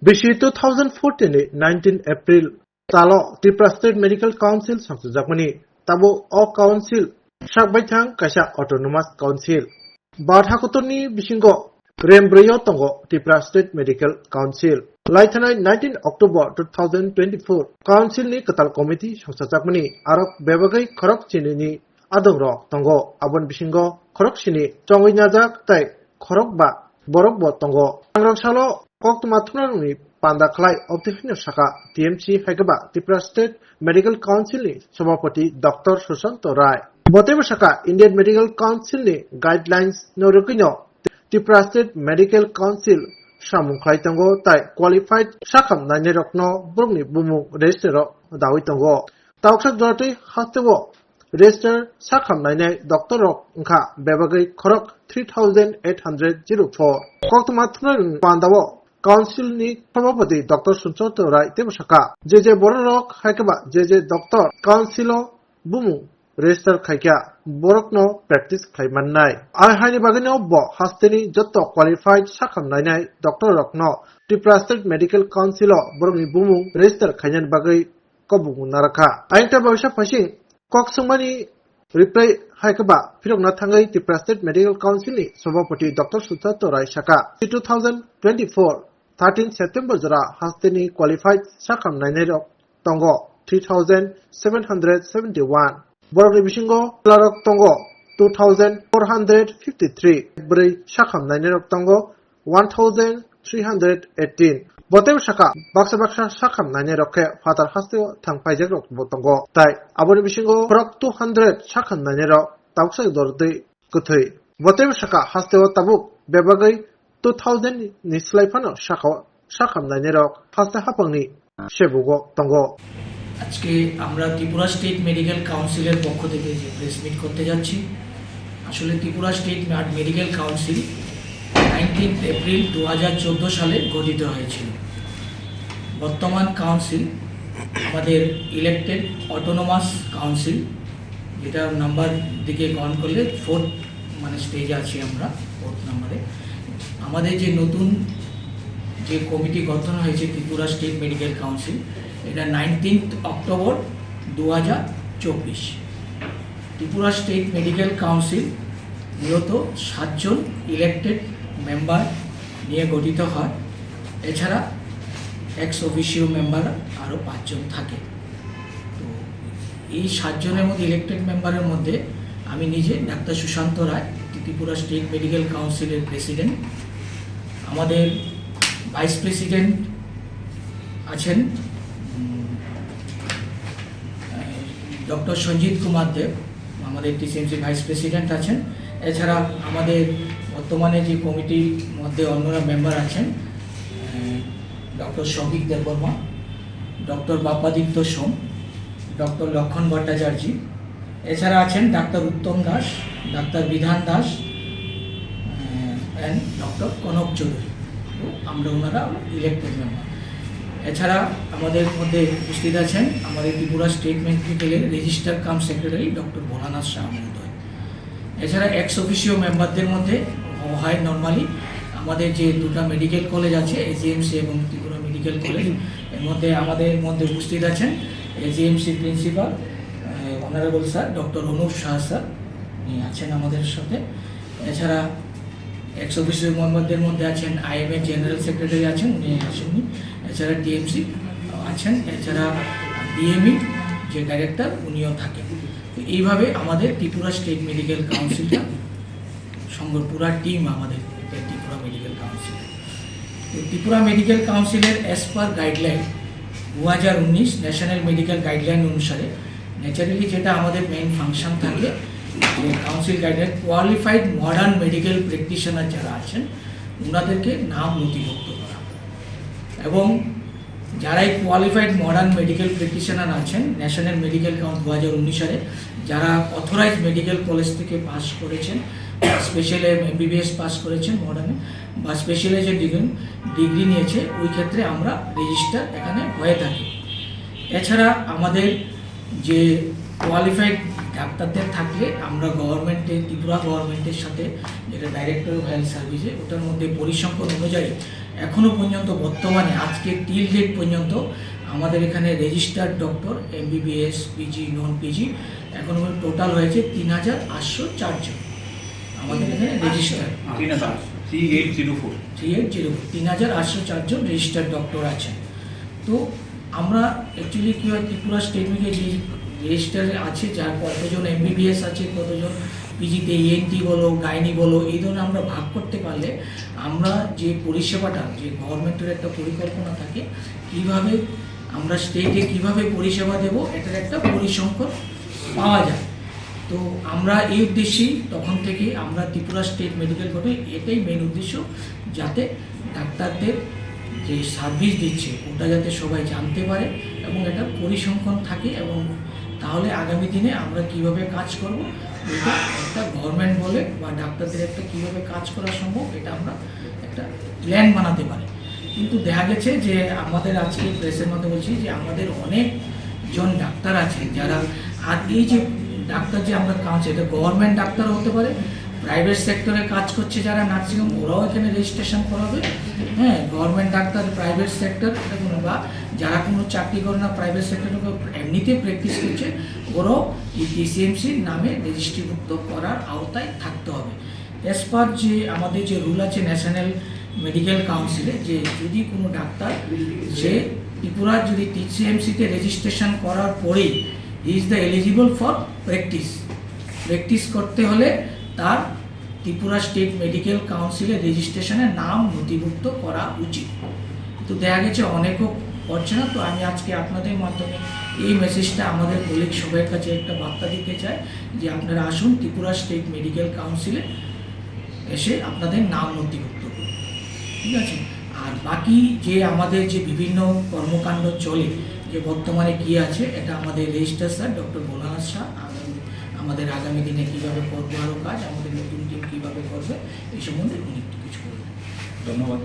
Bishi 2014 ni 19 April talo Tripura State Medical Council samsujagmani tabo o council sakbaithang kaisa autonomous council Badhakotoni bisingo Rembreyo tongo Tripura State Medical Council Laithanai 19 October 2024 Council ni katal committee samsujagmani arok bebagai khorok chini ni adongro tongo abon bisingo khorok chini chongoi najak tai khorok ba borok bo tongo angrok salo Koktumathunaruni Pandaklai of the Hinosaka, TMC Hagaba, Tripura State Medical Council, Sabapati Dr. Susanto Rai. Botevasaka, Indian Medical Council Guidelines Norukino, Tripura State Medical Council, Shamunklai Tango, Tai Qualified Shakam Nanerokno, Bruni Bumu, Restero, Dawitongo. Tauksak Dorti Hastevo, Register Sakam Nane, Dr. Nka, Bebagay Korok 3804. Koktumathunaruni Pandavo. Council ni Sabapati Dr. Susanto Rai Tevasaka JJ Borok Haikaba JJ Dr. Councilo Bumu Register Kaikya Borokno Practice Kaimanai I Hani Bagano Bo Hasteni Joto Qualified Sakam Nainai Dr. Rokno Tripura State Medical Council Boroni Bumu Register Kanyan Bagai Kobu Naraka Ainta Bavasha Pashing Koksumani Reply Haikaba Pirokna Thangai Tripura State Medical Council ni Sabapati Dr. Susanto Rai Shaka 2024 13 September Jara Hasteni Qualified Sakam Nainero Tongo 3771 Borok Bishingo Larok Tongo 2453 Bri Sakam Nainero Tongo 1318 Botev Shaka Baksa Sakam Nainero Ke Fatar Hasteo Tangpaijak Botongo Tai Aboni Bishingo Prok 200 Sakam Nainero Tauksa Dordi Kuthui Botev Shaka Hasteo Tabuk Bebagai 2000 ni Slaifano Shakam Nainero Hasta Hapangni Shebugo Tongo আজকে আমরা Tripura state medical কাউন্সিলের পক্ষ থেকে যে press meet করতে যাচ্ছি আসলে Tripura state medical council 19 April 2014 সালে গঠিত হয়েছিল বর্তমান কাউন্সিল আমাদের ইলেক্টেড অটোনোমাস কাউন্সিল যেটা নাম্বার দিকে গণ করলে 4th মানে স্টেজে আছি আমরা 4th নম্বরে আমাদের যে নতুন যে কমিটি গঠন হয়েছে ত্রিপুরা স্টেট মেডিকেল কাউন্সিল এটা 19 October 2024 Tripura state medical council মূলত 7 জন ইলেক্টেড মেম্বার নিয়ে গঠিত হয় এছাড়া এক্স অফিসিও মেম্বার আরও 5 জন থাকে তো এই 7 জনের মধ্যে ইলেক্টেড মেম্বারের মধ্যে আমি নিজে ডাক্তার সুশান্ত রায় ত্রিপুরা স্টেট মেডিকেল কাউন্সিলের প্রেসিডেন্ট আমাদের ভাইস প্রেসিডেন্ট আছেন ডক্টর সঞ্জিত কুমার দেব আমাদের টিসিএমসি ভাইস প্রেসিডেন্ট আছেন এছাড়া আমাদের বর্তমানে যে কমিটির মধ্যে অন্যরা মেম্বার আছেন ডক্টর সৌভিক দেববর্মা ডক্টর বাপ্পাদিত্য সোম ডক্টর লক্ষণ ভট্টাচার্য এছাড়া আছেন ডাক্তার উত্তম দাস ডাক্তার বিধান দাস অ্যান্ড ডক্টর কনক চৌধুরী আমরা ওনারা ইলেক্টেড মেম্বার এছাড়া আমাদের মধ্যে উপস্থিত আছেন আমাদের ত্রিপুরা স্টেট মেডিকেলের রেজিস্ট্রার কাম সেক্রেটারি ডক্টর ভোলানাথ শাহ মহোদয় এছাড়া এক্স অফিসিও মেম্বারদের মধ্যে হয় নর্মালি আমাদের যে দুটো মেডিকেল কলেজ আছে এজিএমসি এবং ত্রিপুরা মেডিকেল কলেজ এর মধ্যে আমাদের মধ্যে উপস্থিত আছেন AGMC principal honourable sir doctor Anup Shah sir উনি আছেন আমাদের সাথে এছাড়া এক্স অফিসিও মেম্বারদের মধ্যে আছেন আইএমএ জেনারেল সেক্রেটারি আছেন উনি আসেননি এছাড়া টিএমসি আছেন এছাড়া ডিএমই যে ডাইরেক্টর উনিও থাকেন তো এইভাবে আমাদের ত্রিপুরা স্টেট মেডিকেল কাউন্সিলটা পুরা টিম আমাদের ত্রিপুরা মেডিকেল কাউন্সিল তো ত্রিপুরা মেডিকেল কাউন্সিলের as per guideline 2019 national medical guideline অনুসারে ন্যাচারালি যেটা আমাদের মেইন ফাংশন থাকে যে council guideline qualified modern medical practitioner যারা আছেন ওনাদেরকে নাম নথিভুক্ত করা এবং যারাই কোয়ালিফাইড মডার্ন মেডিকেল প্র্যাকটিশনার আছেন ন্যাশনাল মেডিকেল কাউন্সিল 2019 সালে যারা অথরাইজ মেডিকেল কলেজ থেকে পাস করেছেন স্পেশাল এমবিবিএস পাস করেছেন মডার্নে বা স্পেশালাইজেড ডিগ্রি নিয়েছে ওই ক্ষেত্রে আমরা রেজিস্টার এখানে হয়ে থাকি এছাড়া আমাদের যে কোয়ালিফাইড ডাক্তারদের থাকলে আমরা গভর্নমেন্টের, ত্রিপুরা গভর্নমেন্টের সাথে যেটা ডাইরেক্টর অফ হেলথ সার্ভিসে, ওটার মধ্যে পরিসংখ্যান অনুযায়ী এখনও পর্যন্ত বর্তমানে আজকে টিল ডেট পর্যন্ত আমাদের এখানে রেজিস্টার্ড ডক্টর MBBS, পিজি, নন পিজি এখন টোটাল হয়েছে 3,804 জন আমাদের এখানে রেজিস্টার। 3,804 জন রেজিস্টার্ড ডক্টর আছেন। তো আমরা অ্যাকচুয়ালি কী হয়, ত্রিপুরা স্টেট মিডিয়া যে রেজিস্টারে আছে, যার কতজন MBBS আছে, কতজন পিজিতে ENT বলো, গাইনি বলো, এই ধরনের আমরা ভাগ করতে পারলে আমরা যে পরিষেবাটা, যে গভর্নমেন্টের একটা পরিকল্পনা থাকে কীভাবে আমরা স্টেটে কীভাবে পরিষেবা দেব, এটার একটা পরিসংখ্যান পাওয়া যায়। তো আমরা এই উদ্দেশ্যেই তখন থেকে আমরা ত্রিপুরা স্টেট মেডিকেল বোর্ডে এটাই মেন উদ্দেশ্য, যাতে ডাক্তারদের যে সার্ভিস দিচ্ছে ওটা যাতে সবাই জানতে পারে এবং এটা পরিসংখ্যান থাকে, এবং তাহলে আগামী দিনে আমরা কিভাবে কাজ করব এটা একটা গভর্নমেন্ট বলে বা ডাক্তারদের একটা কীভাবে কাজ করা সম্ভব এটা আমরা একটা প্ল্যান বানাতে পারি। কিন্তু দেখা গেছে যে আমাদের আজকে প্রেসের মধ্যে বলছি যে আমাদের অনেকজন ডাক্তার আছে যারা, আর এই যে ডাক্তার যে আমরা কাজ, এটা গভর্নমেন্ট ডাক্তার হতে পারে, প্রাইভেট সেক্টরে কাজ করছে যারা নার্সিংহোম, ওরাও এখানে রেজিস্ট্রেশন করাবে। হ্যাঁ, গভর্নমেন্ট ডাক্তার, প্রাইভেট সেক্টর, এটা কোনো বা যারা কোনো চাকরি করে না প্রাইভেট সেক্টরে এমনিতে প্র্যাকটিস করছে, ওরাও এই TCMC নামে রেজিস্ট্রিভুক্ত করার আওতায় থাকতে হবে। অ্যাজ পার যে আমাদের যে রুল আছে ন্যাশনাল মেডিকেল কাউন্সিলে, যে যদি কোনো ডাক্তার সে ত্রিপুরার যদি TCMC-তে রেজিস্ট্রেশন করার পরেই he is the eligible for practice করতে হলে তার ত্রিপুরা স্টেট মেডিকেল কাউন্সিলে রেজিস্ট্রেশনের নাম নথিভুক্ত করা উচিত। তো দেখা গেছে অনেকেও করছে না। তো আমি আজকে আপনাদের মাধ্যমে এই মেসেজটা আমাদের কলিগ সবার কাছে একটা বার্তা দিতে চাই যে আপনারা আসুন ত্রিপুরা স্টেট মেডিকেল কাউন্সিলে এসে আপনাদের নাম নথিভুক্ত করুন, ঠিক আছে। আর বাকি যে আমাদের যে বিভিন্ন কর্মকাণ্ড চলে, যে বর্তমানে কী আছে, এটা আমাদের registrar sir doctor Bholanath Shah আমাদের আগামী দিনে কীভাবে করবো আরও কাজ, আমাদের নতুন টিম কীভাবে করবে, এই সম্বন্ধে উনি একটু কিছু করবেন। ধন্যবাদ।